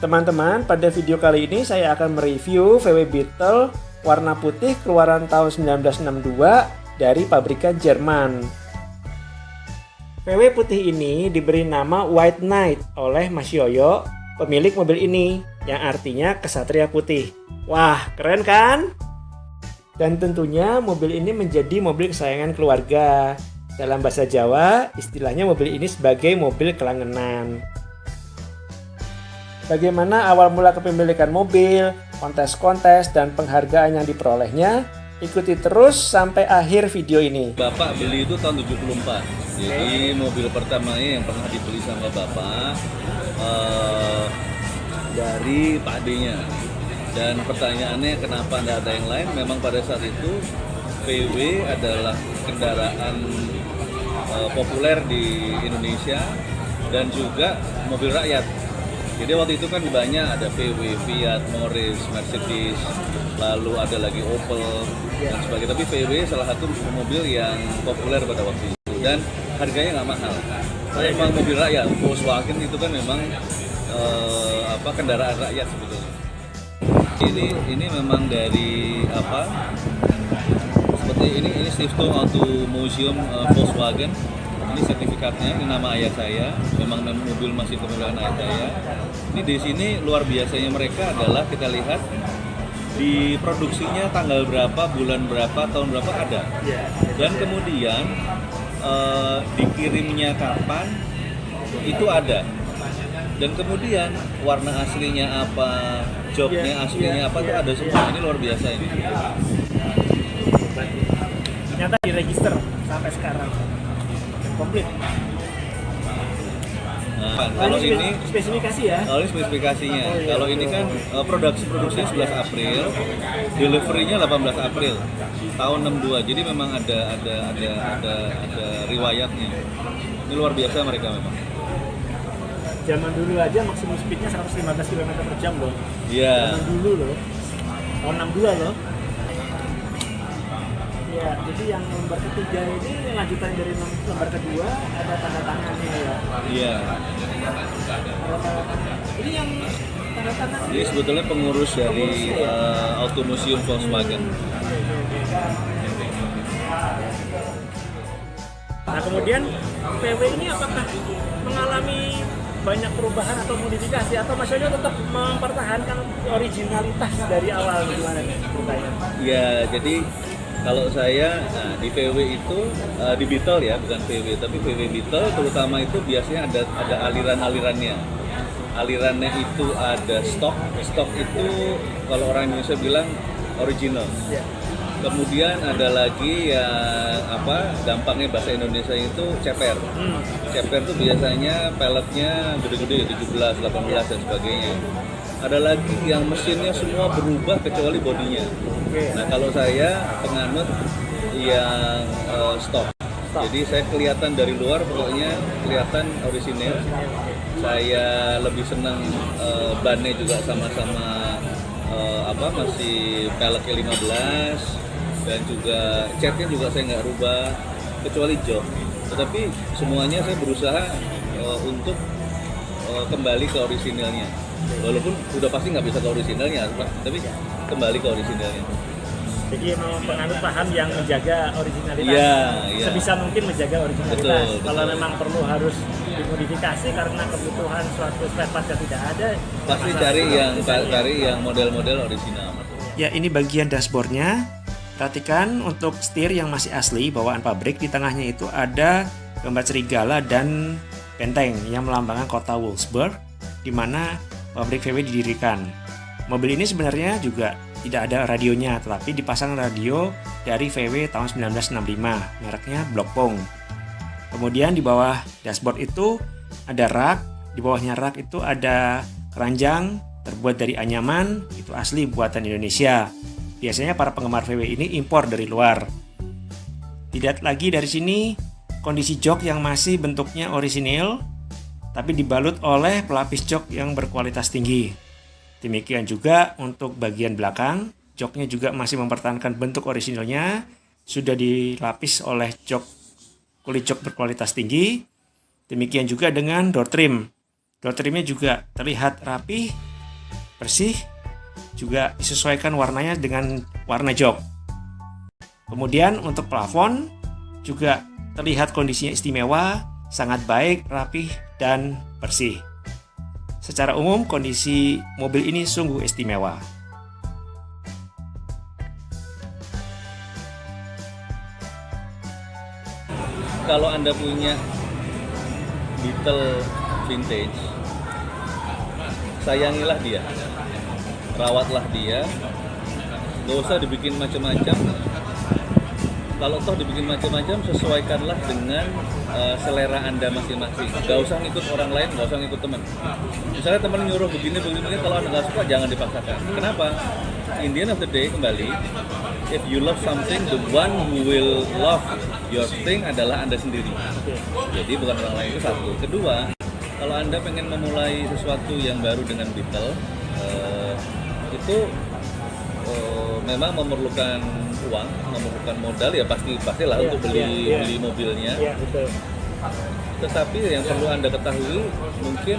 Teman-teman, pada video kali ini saya akan mereview VW Beetle warna putih keluaran tahun 1962 dari pabrikan Jerman. VW putih ini diberi nama White Knight oleh Mas Yoyo, pemilik mobil ini, yang artinya kesatria putih. Wah, keren kan? Dan tentunya mobil ini menjadi mobil kesayangan keluarga. Dalam bahasa Jawa, istilahnya mobil ini sebagai mobil kelangenan. Bagaimana awal mula kepemilikan mobil, kontes-kontes, dan penghargaan yang diperolehnya? Ikuti terus sampai akhir video ini. Bapak beli itu tahun 74. Jadi mobil pertamanya yang pernah dibeli sama Bapak dari Pak D-nya. Dan pertanyaannya kenapa tidak ada yang lain? Memang pada saat itu VW adalah kendaraan populer di Indonesia dan juga mobil rakyat. Jadi waktu itu kan banyak ada VW, Fiat, Morris, Mercedes, lalu ada lagi Opel dan sebagainya. Tapi VW salah satu mobil yang populer pada waktu itu dan harganya nggak mahal. Memang mobil rakyat, Volkswagen itu kan memang kendaraan rakyat sebetulnya. Ini memang dari seperti ini Stiftung Auto Museum Volkswagen. Ini sertifikatnya, ini nama ayah saya. Memang mobil masih kepemilikan ayah saya. Ini di sini luar biasanya mereka adalah kita lihat di produksinya tanggal berapa, bulan berapa, tahun berapa ada. Dan kemudian dikirimnya kapan itu ada. Dan kemudian warna aslinya apa, joknya aslinya apa itu ada semua. Ini luar biasa ini. Ternyata diregister sampai sekarang. Komplit. Nah, kalau ini spesifikasi ya. Kalau ini spesifikasinya. Kalau ini kan produksinya 11 April, delivery-nya 18 April tahun 62. Jadi memang ada riwayatnya. Ini luar biasa mereka memang. Zaman dulu aja maksimum speed-nya 115 km per jam loh. Iya. Zaman dulu loh. Tahun 62 loh. Ya, jadi yang lembar ketiga ini lanjutan dari lembar kedua ada tanda tangannya ya. Iya. Ini yang tanda tangan. Ini sebetulnya pengurus dari Auto Museum Volkswagen. Nah kemudian VW ini apakah mengalami banyak perubahan atau modifikasi atau Mas Yoyo tetap mempertahankan originalitas dari awal gimana nih ceritanya? Ya, jadi kalau saya di VW itu di Beetle ya, bukan VW tapi VW Beetle terutama itu biasanya ada aliran-alirannya. Alirannya itu ada stok itu kalau orang Indonesia bilang original. Kemudian ada lagi yang gampangnya bahasa Indonesia itu ceper. Ceper itu biasanya pelletnya gede-gede 17, 18 dan sebagainya. Ada lagi yang mesinnya semua berubah kecuali bodinya. Nah kalau saya penganut yang stok. Jadi saya kelihatan dari luar pokoknya kelihatan orisinil. Saya lebih senang bannya juga sama-sama masih peleknya 15 dan juga catnya juga saya nggak rubah kecuali jok. Tetapi semuanya saya berusaha untuk kembali ke orisinilnya. Walaupun udah pasti nggak bisa ke orisinalnya, tapi kembali ke orisinalnya. Jadi memang penganut paham yang menjaga originalitas. Iya. Sebisa mungkin menjaga originalitas. Betul. Kalau memang perlu harus dimodifikasi karena kebutuhan suatu spare part yang tidak ada, pasti cari yang model-model orisinal. Ya, ini bagian dashboardnya. Perhatikan untuk setir yang masih asli bawaan pabrik, di tengahnya itu ada gambar serigala dan benteng yang melambangkan kota Wolfsburg, di mana pabrik VW didirikan. Mobil ini sebenarnya juga tidak ada radionya, tetapi dipasang radio dari VW tahun 1965, mereknya Blockpong. Kemudian di bawah dashboard itu ada rak, di bawahnya rak itu ada keranjang terbuat dari anyaman, itu asli buatan Indonesia. Biasanya para penggemar VW ini impor dari luar. Tidak lagi dari sini, kondisi jok yang masih bentuknya orisinil, tapi dibalut oleh pelapis jok yang berkualitas tinggi. Demikian juga untuk bagian belakang, joknya juga masih mempertahankan bentuk orisinilnya, sudah dilapis oleh kulit jok berkualitas tinggi. Demikian juga dengan door trim. Door trimnya juga terlihat rapi bersih, juga disesuaikan warnanya dengan warna jok. Kemudian untuk plafon juga terlihat kondisinya istimewa, sangat baik, rapih, dan bersih. Secara umum kondisi mobil ini sungguh istimewa. Kalau Anda punya Beetle vintage, sayangilah dia, rawatlah dia, gak usah dibikin macam-macam. Kalau toh dibikin macam-macam, sesuaikanlah dengan selera Anda masing-masing. Gak usah ngikut orang lain, gak usah ngikut teman. Misalnya teman nyuruh begini, kalau Anda gak suka, jangan dipaksakan. Kenapa? In the end of the day, kembali, if you love something, the one who will love your thing adalah Anda sendiri. Jadi bukan orang lain, itu satu. Kedua, kalau Anda pengen memulai sesuatu yang baru dengan Beetle, itu memang memerlukan uang, memerlukan modal, ya pastilah untuk beli mobilnya. Iya, betul. Tetapi yang perlu Anda ketahui, mungkin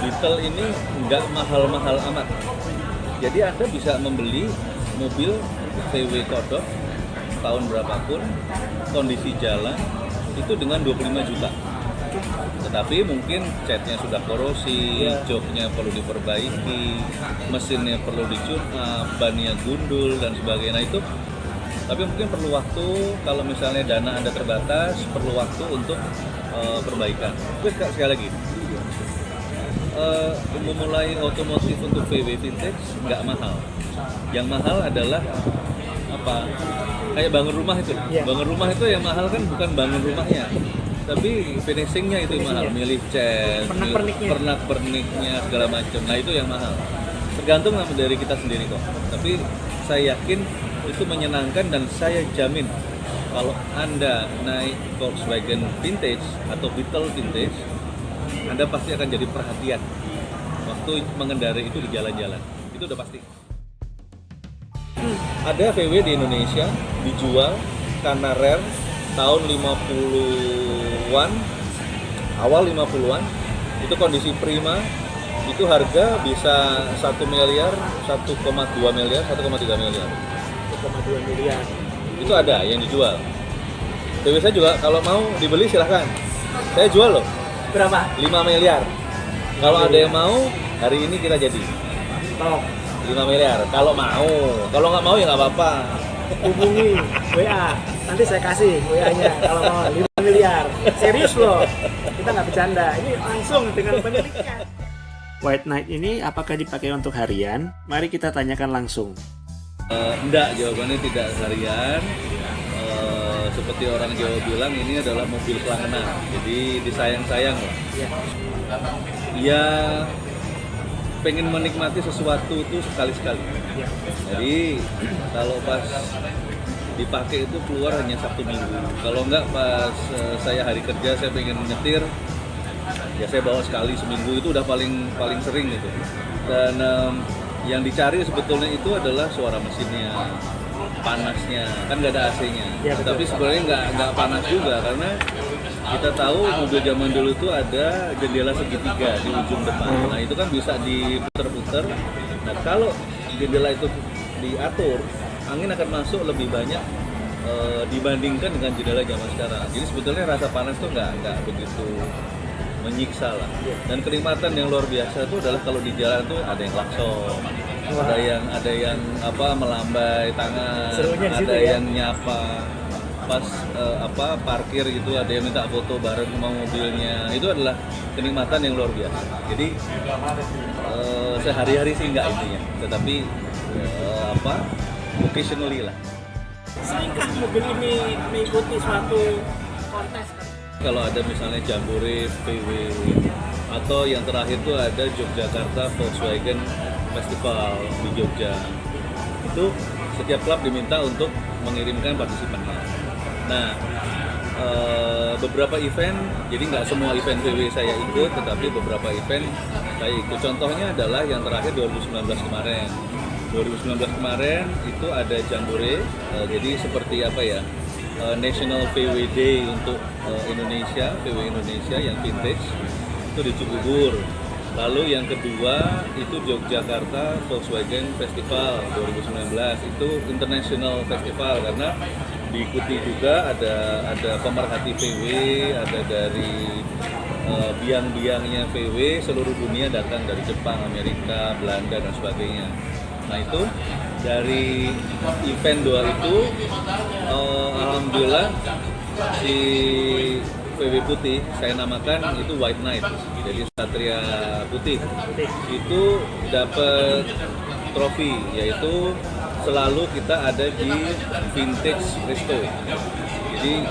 Beetle ini nggak mahal-mahal amat. Jadi Anda bisa membeli mobil VW kodok tahun berapapun, kondisi jalan itu dengan 25 juta. Tetapi mungkin catnya sudah korosi, joknya perlu diperbaiki, mesinnya perlu dicune up, bannya gundul dan sebagainya. Itu tapi mungkin perlu waktu, kalau misalnya dana Anda terbatas, perlu waktu untuk perbaikan. Tapi sekali lagi, memulai otomotif untuk VW vintage nggak mahal. Yang mahal adalah apa? Kayak bangun rumah itu. Bangun rumah itu yang mahal kan bukan bangun rumahnya, tapi finishingnya itu yang mahal. Milih cat, pernak-perniknya segala macam. Nah itu yang mahal. Tergantung dari kita sendiri kok. Tapi saya yakin itu menyenangkan, dan saya jamin kalau Anda naik Volkswagen vintage atau Beetle vintage, Anda pasti akan jadi perhatian waktu mengendarai itu di jalan-jalan. Itu udah pasti. Ada VW di Indonesia dijual karena rare tahun 50-an, awal 50-an, itu kondisi prima, itu harga bisa 1 miliar, 1,2 miliar, 1,3 miliar. 1,2 miliar. Itu ada yang dijual. VW saya juga kalau mau dibeli silahkan. Saya jual loh. Berapa? 5 miliar. Kalau ada yang mau, hari ini kita jadi. Tolong 5 miliar. Kalau mau. Kalau nggak mau ya nggak apa-apa. hubungi WA. Nanti saya kasih WA-nya kalau mau 5 miliar. Serius loh. Kita nggak bercanda. Ini langsung dengan pemiliknya. White Knight ini apakah dipakai untuk harian? Mari kita tanyakan langsung. Enggak, jawabannya tidak harian. Seperti orang Jawa bilang, ini adalah mobil pelanggan. Jadi disayang-sayang lah. Ya, pengen menikmati sesuatu itu sekali-sekali. Jadi kalau pas dipakai itu keluar hanya Sabtu Minggu. Kalau enggak pas saya hari kerja saya pengen nyetir, ya saya bawa sekali seminggu, itu udah paling sering gitu. Dan yang dicari sebetulnya itu adalah suara mesinnya, panasnya, kan nggak ada AC-nya. Tapi sebenarnya nggak panas juga, karena kita tahu mobil zaman dulu itu ada jendela segitiga di ujung depan. Nah itu kan bisa diputer-puter. Nah kalau jendela itu diatur, angin akan masuk lebih banyak dibandingkan dengan jendela zaman sekarang. Jadi sebetulnya rasa panas tuh nggak begitu menyiksa lah. Dan kenikmatan yang luar biasa itu adalah kalau di jalan tuh ada yang klakson, ada yang melambai tangan, ada yang nyapa pas parkir gitu, ada yang minta foto bareng sama mobilnya. Itu adalah kenikmatan yang luar biasa. Jadi sehari-hari sih nggak intinya, tetapi occasionally lah. Seringkah mobil ini mengikuti suatu kontes? Kalau ada misalnya Jambore VW, atau yang terakhir itu ada Yogyakarta Volkswagen Festival di Jogja, itu setiap klub diminta untuk mengirimkan partisipannya. Nah, beberapa event, jadi nggak semua event VW saya ikut, tetapi beberapa event saya ikut. Contohnya adalah yang terakhir 2019 kemarin. 2019 kemarin itu ada Jambore, jadi seperti National VW Day untuk Indonesia, VW Indonesia yang vintage, itu di Cibubur. Lalu yang kedua itu Yogyakarta Volkswagen Festival 2019, itu international festival karena diikuti juga ada pemerhati VW, ada dari biang-biangnya VW seluruh dunia datang dari Jepang, Amerika, Belanda dan sebagainya. Nah itu dari event 2 itu alhamdulillah si VW putih saya namakan itu White Knight, jadi Satria Putih itu dapat trofi, yaitu selalu kita ada di Vintage Resto. Jadi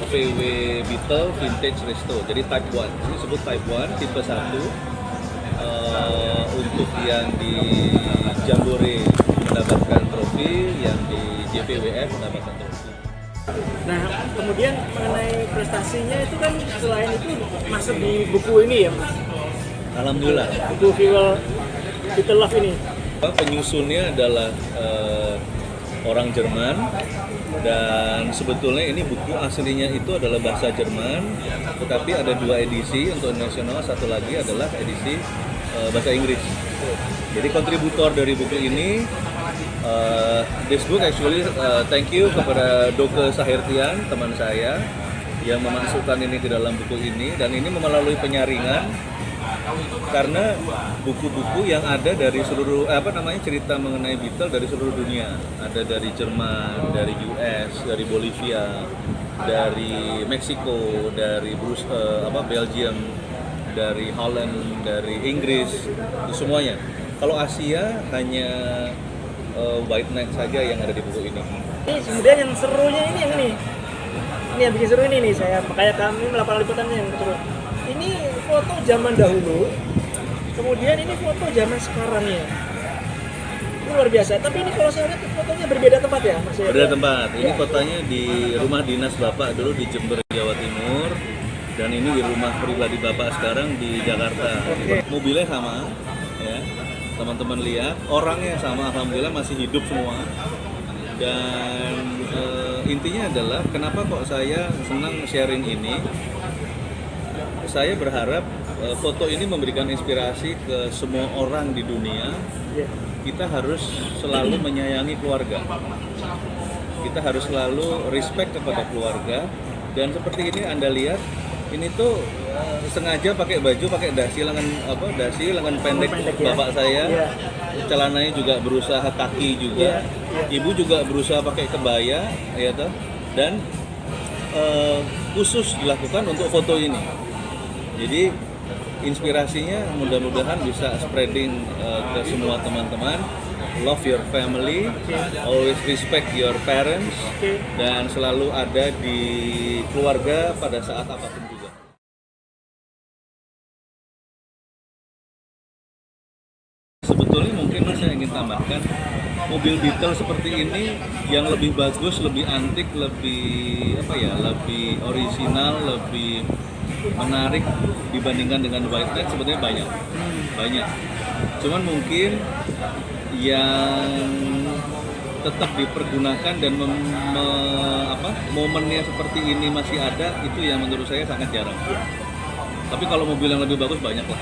VW Beetle Vintage Resto, jadi Type 1, ini disebut Type 1 tipe 1. Untuk yang di Jambore mendapatkan trofi, yang di JPWF mendapatkan trofi. Nah, kemudian mengenai prestasinya itu kan selain itu masuk di buku ini ya, Mas? Alhamdulillah. Buku Fuel Beetle Love ini. Penyusunnya adalah orang Jerman, dan sebetulnya ini buku aslinya itu adalah bahasa Jerman, tetapi ada 2 edisi untuk nasional, satu lagi adalah edisi bahasa Inggris. Jadi kontributor dari buku ini, this book actually thank you kepada Doke Sahirtian, teman saya yang memasukkan ini ke dalam buku ini, dan ini melalui penyaringan karena buku-buku yang ada dari seluruh cerita mengenai Beetle dari seluruh dunia, ada dari Jerman, dari US, dari Bolivia, dari Meksiko, dari Belgium, dari Holland, dari Inggris, itu semuanya. Kalau Asia hanya White Knight saja yang ada di buku ini. Ini kemudian yang serunya ini yang ini. Ini yang bikin seru ini nih, saya makanya kami melakukan liputannya yang seru. Ini foto zaman dahulu, kemudian ini foto zaman sekarang ya. Ini luar biasa. Tapi ini kalau saya lihat fotonya berbeda tempat ya, Mas? Berbeda tempat. Ini fotonya di rumah dinas Bapak dulu di Jember, Jawa Timur. Dan ini di rumah pribadi Bapak sekarang di Jakarta. Mobilnya sama, ya. Teman-teman lihat, orangnya sama, alhamdulillah masih hidup semua. Dan intinya adalah kenapa kok saya senang sharing ini. Saya berharap foto ini memberikan inspirasi ke semua orang di dunia. Kita harus selalu menyayangi keluarga. Kita harus selalu respect kepada keluarga. Dan seperti ini Anda lihat, ini tuh sengaja pakai baju, pakai dasi lengan pendek bapak saya. Celananya juga berusaha kaki juga. Ibu juga berusaha pakai kebaya, ya toh. Dan khusus dilakukan untuk foto ini. Jadi inspirasinya mudah-mudahan bisa spreading ke semua teman-teman. Love your family, always respect your parents, dan selalu ada di keluarga pada saat apapun juga. Sebetulnya mungkin saya ingin tambahkan, mobil Beetle seperti ini yang lebih bagus, lebih antik, lebih lebih orisinal, lebih menarik dibandingkan dengan White Knight sebetulnya banyak. Cuman mungkin yang tetap dipergunakan dan momennya seperti ini masih ada, itu yang menurut saya sangat jarang. Tapi kalau mobil yang lebih bagus banyak lah.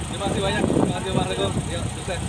Terima kasih banyak. Terima kasih Bang Rego. Yuk, sukses.